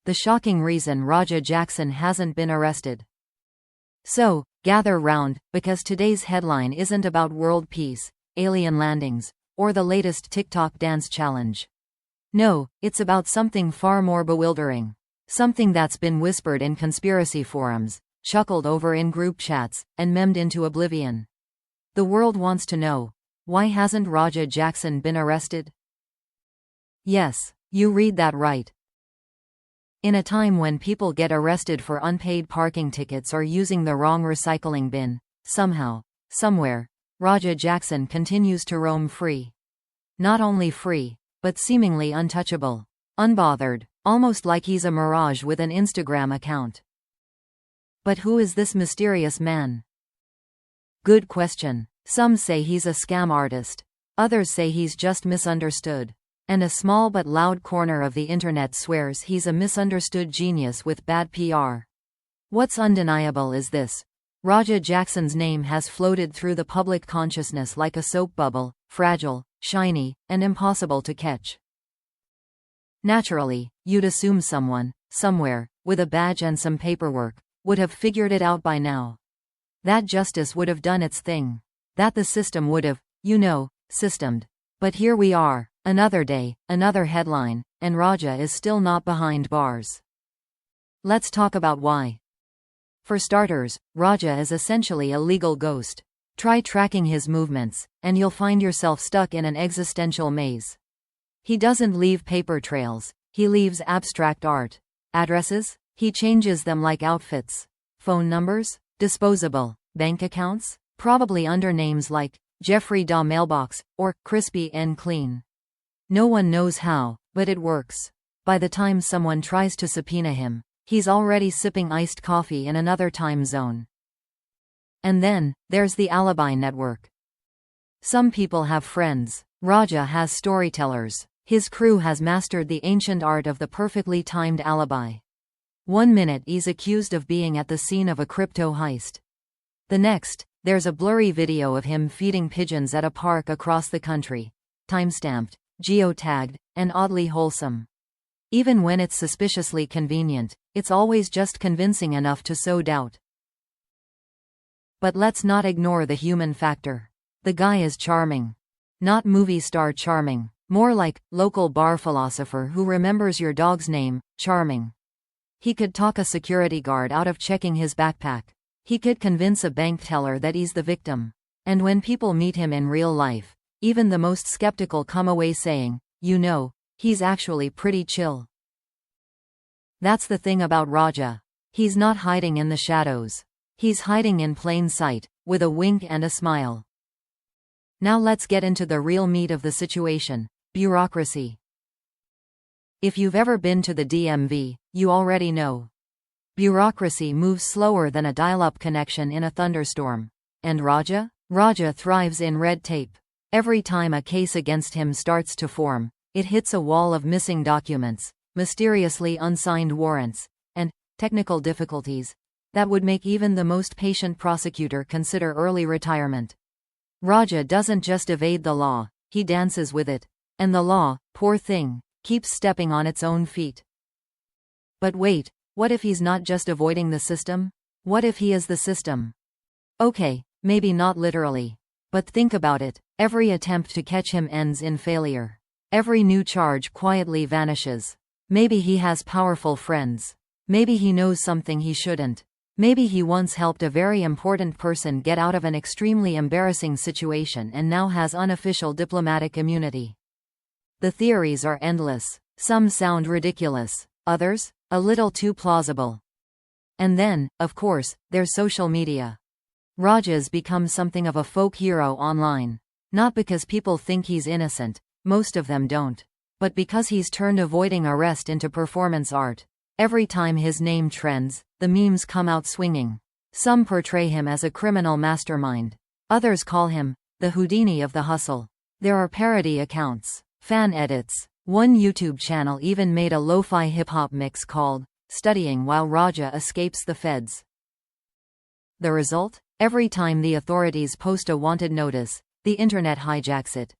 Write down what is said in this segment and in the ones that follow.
the shocking reason Raja Jackson hasn't been arrested. So, gather round, because today's headline isn't about world peace, alien landings, or the latest TikTok dance challenge. No, it's about something far more bewildering. Something that's been whispered in conspiracy forums, chuckled over in group chats, and memed into oblivion. The world wants to know, why hasn't Raja Jackson been arrested? Yes, you read that right. In a time when people get arrested for unpaid parking tickets or using the wrong recycling bin, somehow, somewhere, Raja Jackson continues to roam free. Not only free, but seemingly untouchable. Unbothered, almost like he's a mirage with an Instagram account. But who is this mysterious man? Good question. Some say he's a scam artist. Others say he's just misunderstood. And a small but loud corner of the internet swears he's a misunderstood genius with bad PR. What's undeniable is this. Raja Jackson's name has floated through the public consciousness like a soap bubble, fragile, shiny, and impossible to catch. Naturally, you'd assume someone, somewhere, with a badge and some paperwork, would have figured it out by now. That justice would have done its thing. That the system would have, systemed. But here we are, another day, another headline, and Raja is still not behind bars. Let's talk about why. For starters, Raja is essentially a legal ghost. Try tracking his movements, and you'll find yourself stuck in an existential maze. He doesn't leave paper trails, he leaves abstract art. Addresses? He changes them like outfits. Phone numbers? Disposable. Bank accounts? Probably under names like Jeffrey Da Mailbox, or Crispy N Clean. No one knows how, but it works. By the time someone tries to subpoena him, he's already sipping iced coffee in another time zone. And then, there's the alibi network. Some people have friends. Raja has storytellers. His crew has mastered the ancient art of the perfectly timed alibi. 1 minute he's accused of being at the scene of a crypto heist. The next, there's a blurry video of him feeding pigeons at a park across the country. Timestamped, geotagged, and oddly wholesome. Even when it's suspiciously convenient, it's always just convincing enough to sow doubt. But let's not ignore the human factor. The guy is charming. Not movie star charming, more like local bar philosopher who remembers your dog's name, charming. He could talk a security guard out of checking his backpack. He could convince a bank teller that he's the victim. And when people meet him in real life, even the most skeptical come away saying, he's actually pretty chill. That's the thing about Raja. He's not hiding in the shadows. He's hiding in plain sight, with a wink and a smile. Now let's get into the real meat of the situation: bureaucracy. If you've ever been to the DMV, you already know. Bureaucracy moves slower than a dial-up connection in a thunderstorm. And Raja? Raja thrives in red tape. Every time a case against him starts to form, it hits a wall of missing documents, mysteriously unsigned warrants, and technical difficulties that would make even the most patient prosecutor consider early retirement. Raja doesn't just evade the law, he dances with it. And the law, poor thing, keeps stepping on its own feet. But wait, what if he's not just avoiding the system? What if he is the system? Okay, maybe not literally. But think about it. Every attempt to catch him ends in failure. Every new charge quietly vanishes. Maybe he has powerful friends. Maybe he knows something he shouldn't. Maybe he once helped a very important person get out of an extremely embarrassing situation and now has unofficial diplomatic immunity. The theories are endless. Some sound ridiculous. Others, a little too plausible. And then, of course, there's social media. Raja's become something of a folk hero online. Not because people think he's innocent, most of them don't. But because he's turned avoiding arrest into performance art. Every time his name trends, the memes come out swinging. Some portray him as a criminal mastermind. Others call him the Houdini of the hustle. There are parody accounts, fan edits. One YouTube channel even made a lo-fi hip-hop mix called Studying While Raja Escapes the Feds. The result? Every time the authorities post a wanted notice, the internet hijacks it.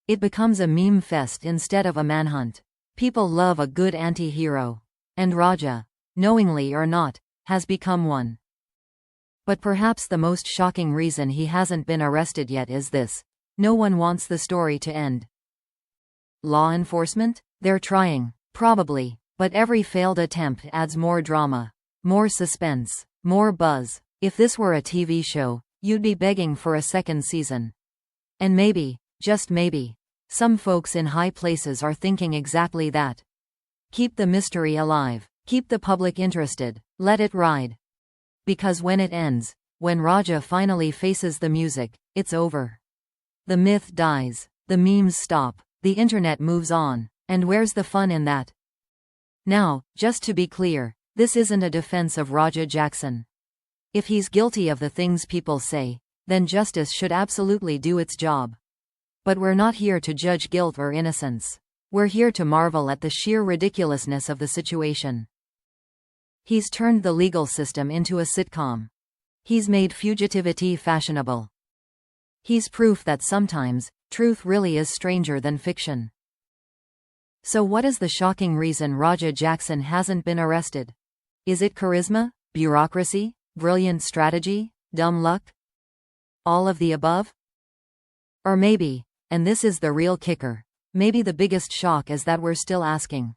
It becomes a meme fest instead of a manhunt. People love a good anti-hero. And Raja, knowingly or not, has become one. But perhaps the most shocking reason he hasn't been arrested yet is this: no one wants the story to end. Law enforcement? They're trying, probably, but every failed attempt adds more drama, more suspense, more buzz. If this were a TV show, you'd be begging for a second season. And maybe, just maybe, some folks in high places are thinking exactly that. Keep the mystery alive. Keep the public interested. Let it ride. Because when it ends, when Raja finally faces the music, it's over. The myth dies. The memes stop. The internet moves on. And where's the fun in that? Now, just to be clear, this isn't a defense of Raja Jackson. If he's guilty of the things people say, then justice should absolutely do its job. But we're not here to judge guilt or innocence. We're here to marvel at the sheer ridiculousness of the situation. He's turned the legal system into a sitcom. He's made fugitivity fashionable. He's proof that sometimes, truth really is stranger than fiction. So what is the shocking reason Raja Jackson hasn't been arrested? Is it charisma, bureaucracy, brilliant strategy, dumb luck? All of the above? Or maybe, and this is the real kicker, maybe the biggest shock is that we're still asking.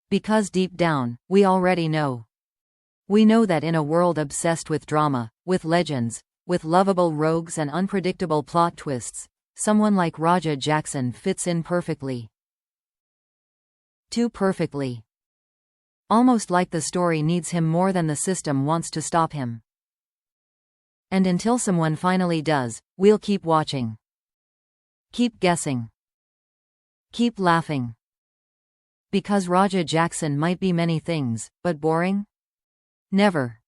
Because deep down, we already know. We know that in a world obsessed with drama, with legends, with lovable rogues and unpredictable plot twists, someone like Raja Jackson fits in perfectly. Too perfectly. Almost like the story needs him more than the system wants to stop him. And until someone finally does, we'll keep watching. Keep guessing. Keep laughing. Because Raja Jackson might be many things, but boring? Never.